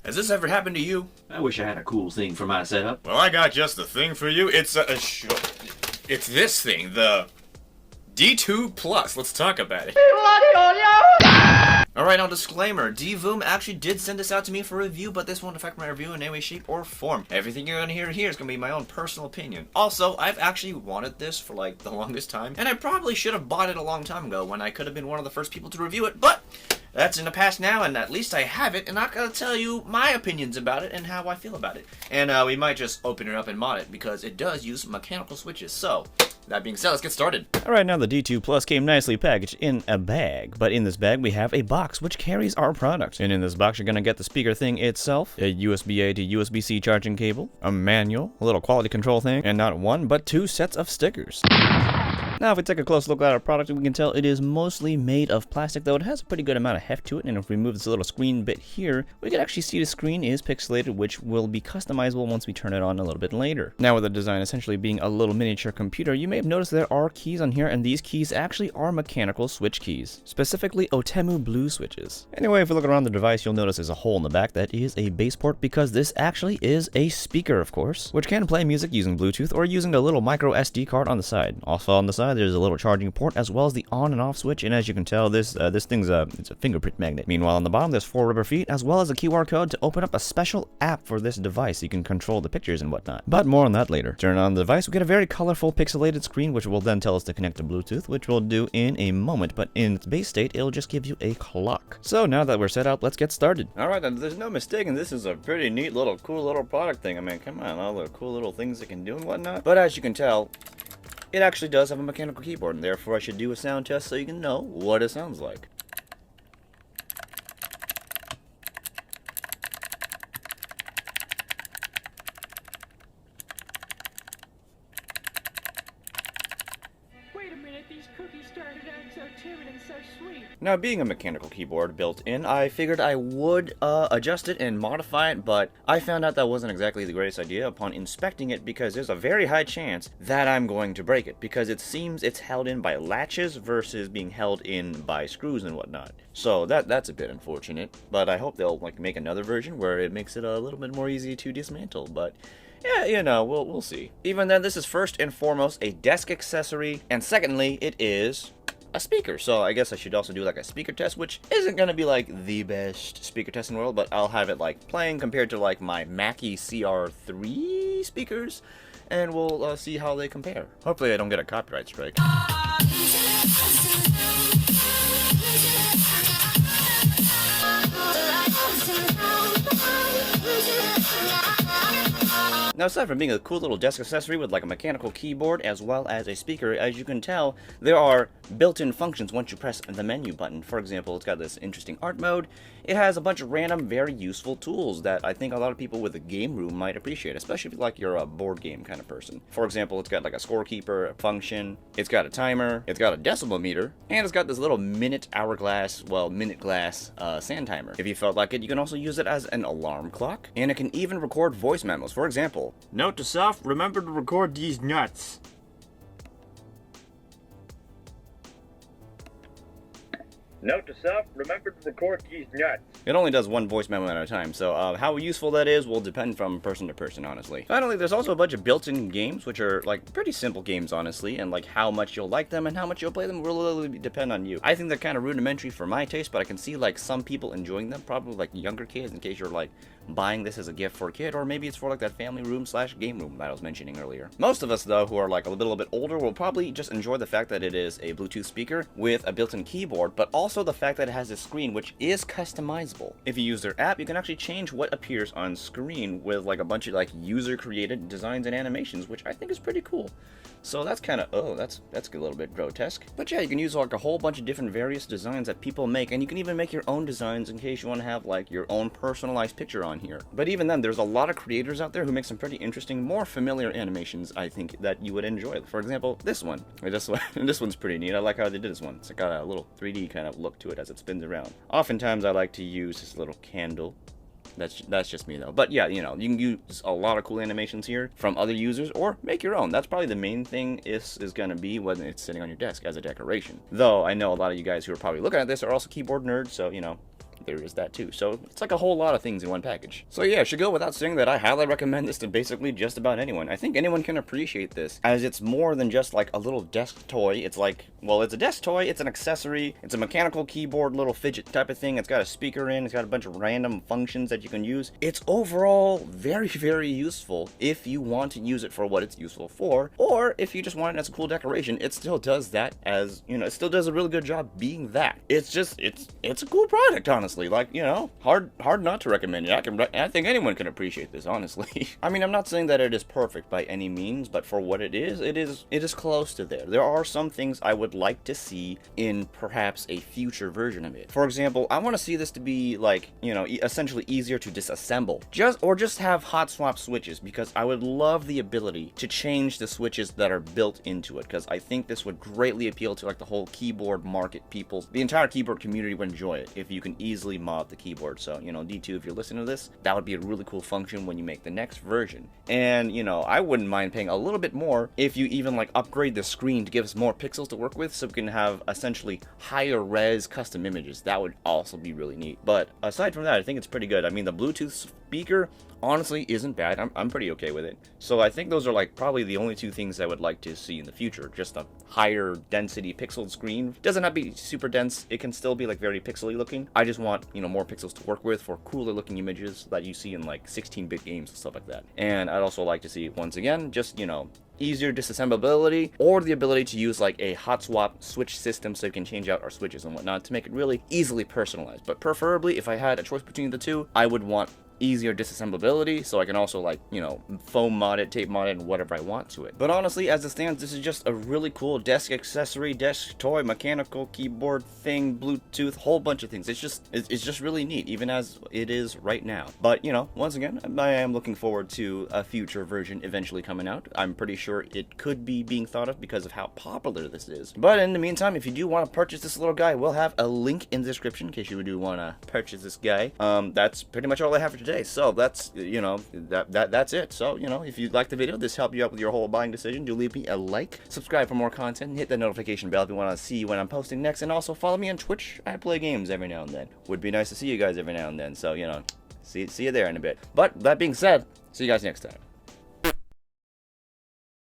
Has this ever happened to you? I wish I had a cool thing for my setup. Well, I got just the thing for you. It's this thing, the D2 Plus. Let's talk about it. Alright, now disclaimer. Divoom actually did send this out to me for review, but this won't affect my review in any way, shape, or form. Everything you're gonna hear here is gonna be my own personal opinion. Also, I've actually wanted this for like the longest time, and I probably should have bought it a long time ago when I could have been one of the first people to review it, but that's in the past now, and at least I have it, and I'm gonna tell you my opinions about it and how I feel about it. And we might just open it up and mod it, because it does use mechanical switches. So, that being said, let's get started. Alright, now the D2 Plus came nicely packaged in a bag, but in this bag we have a box which carries our product. And in this box you're going to get the speaker thing itself, a USB-A to USB-C charging cable, a manual, a little quality control thing, and not one, but two sets of stickers. Now, if we take a close look at our product, we can tell it is mostly made of plastic, though it has a pretty good amount of heft to it, and if we remove this little screen bit here, we can actually see the screen is pixelated, which will be customizable once we turn it on a little bit later. Now, with the design essentially being a little miniature computer, you may have noticed there are keys on here, and these keys actually are mechanical switch keys, specifically Otemu blue switches. Anyway, if we look around the device, you'll notice there's a hole in the back that is a base port, because this actually is a speaker, of course, which can play music using Bluetooth or using a little micro SD card on the side. Also on the side, there's a little charging port as well as the on and off switch, and as you can tell, this thing's it's a fingerprint magnet. Meanwhile, on the bottom there's 4 rubber feet as well as a QR code to open up a special app for this device so you can control the pictures and whatnot. But more on that later. Turn on the device, we get a very colorful pixelated screen which will then tell us to connect to Bluetooth, which we'll do in a moment, but in its base state it'll just give you a clock. So now that we're set up, let's get started. Alright, then there's no mistaking, this is a pretty neat little cool little product thing. I mean, come on, all the cool little things it can do and whatnot. But as you can tell, it actually does have a mechanical keyboard, and therefore I should do a sound test so you can know what it sounds like. Wait a minute, these cookies started out so timid and so sweet. Now, being a mechanical keyboard built in, I figured I would adjust it and modify it, but I found out that wasn't exactly the greatest idea upon inspecting it, because there's a very high chance that I'm going to break it, because it seems it's held in by latches versus being held in by screws and whatnot. So that's a bit unfortunate, but I hope they'll make another version where it makes it a little bit more easy to dismantle, but yeah, you know, we'll see. Even then, this is first and foremost a desk accessory, and secondly, it is a speaker. So I guess I should also do like a speaker test, which isn't gonna be like the best speaker test in the world, but I'll have it like playing compared to like my Mackie CR3 speakers, and we'll see how they compare. Hopefully I don't get a copyright strike. Now, aside from being a cool little desk accessory with like a mechanical keyboard as well as a speaker, as you can tell, there are built-in functions once you press the menu button. For example, it's got this interesting art mode. It has a bunch of random, very useful tools that I think a lot of people with a game room might appreciate, especially if like you're a board game kind of person. For example, it's got like a scorekeeper function, it's got a timer, it's got a decibel meter, and it's got this little minute glass sand timer. If you felt like it, you can also use it as an alarm clock, and it can even record voice memos. For example, note to self, remember to record these nuts. Note to self, remember to record these nuts. It only does one voice memo at a time, so how useful that is will depend from person to person, honestly. Finally, there's also a bunch of built-in games, which are like pretty simple games, honestly, and like how much you'll like them and how much you'll play them will really depend on you. I think they're kind of rudimentary for my taste, but I can see like some people enjoying them, probably like younger kids, in case you're like buying this as a gift for a kid, or maybe it's for like that family room / game room that I was mentioning earlier. Most of us, though, who are like a little bit older will probably just enjoy the fact that it is a Bluetooth speaker with a built-in keyboard, but also the fact that it has a screen which is customizable. If you use their app, you can actually change what appears on screen with like a bunch of like user-created designs and animations, which I think is pretty cool. So that's kind of, that's a little bit grotesque. But yeah, you can use like a whole bunch of different various designs that people make, and you can even make your own designs in case you want to have like your own personalized picture on here. But even then, there's a lot of creators out there who make some pretty interesting, more familiar animations, I think, that you would enjoy. For example, this one. This one's pretty neat. I like how they did this one. It's got a little 3D kind of look to it as it spins around. Oftentimes, I like to use this little candle. That's just me though. But yeah, you know, you can use a lot of cool animations here from other users or make your own. That's probably the main thing is going to be when it's sitting on your desk as a decoration. Though I know a lot of you guys who are probably looking at this are also keyboard nerds, so you know, there is that too. So it's like a whole lot of things in one package. So yeah, it should go without saying that I highly recommend this to basically just about anyone. I think anyone can appreciate this, as it's more than just like a little desk toy. It's like, well, it's a desk toy, it's an accessory, it's a mechanical keyboard, little fidget type of thing. It's got a speaker in, it's got a bunch of random functions that you can use. It's overall very, very useful if you want to use it for what it's useful for, or if you just want it as a cool decoration. It still does that, as, you know, it still does a really good job being that. It's just, it's a cool product, honestly. Like, you know, hard not to recommend it. I think anyone can appreciate this, honestly. I mean, I'm not saying that it is perfect by any means, but for what it is close to there. There are some things I would like to see in perhaps a future version of it. For example, I want to see this to be like, you know, essentially easier to disassemble. Just have hot swap switches, because I would love the ability to change the switches that are built into it, because I think this would greatly appeal to like the whole keyboard market. The entire keyboard community would enjoy it if you can easily mod the keyboard. So, you know, D2, if you're listening to this, that would be a really cool function when you make the next version. And, you know, I wouldn't mind paying a little bit more if you even like upgrade the screen to give us more pixels to work with, so we can have essentially higher res custom images. That would also be really neat. But aside from that, I think it's pretty good. I mean, the Bluetooth speaker honestly isn't bad. I'm pretty okay with it. So I think those are like probably the only two things I would like to see in the future. Just a higher density pixeled screen. Doesn't have to be super dense. It can still be like very pixely looking. I just want, you know, more pixels to work with for cooler looking images that you see in like 16-bit games and stuff like that. And I'd also like to see, once again, just, you know, easier disassemblability, or the ability to use like a hot swap switch system so you can change out our switches and whatnot to make it really easily personalized. But preferably, if I had a choice between the two, I would want easier disassemblability, so I can also, like, you know, foam mod it, tape mod it, and whatever I want to it. But honestly, as it stands, this is just a really cool desk accessory, desk toy, mechanical keyboard thing, Bluetooth, whole bunch of things. It's just really neat, even as it is right now. But, you know, once again, I am looking forward to a future version eventually coming out. I'm pretty sure it could be being thought of because of how popular this is. But in the meantime, if you do want to purchase this little guy, we'll have a link in the description in case you do want to purchase this guy. That's pretty much all I have for today. So that's, you know, that's it. So, you know, if you like the video, this helped you out with your whole buying decision, do leave me a like, subscribe for more content, and hit the notification bell if you want to see when I'm posting next, and also follow me on Twitch. I play games every now and then. Would be nice to see you guys every now and then. So, you know, see you there in a bit. But that being said, see you guys next time.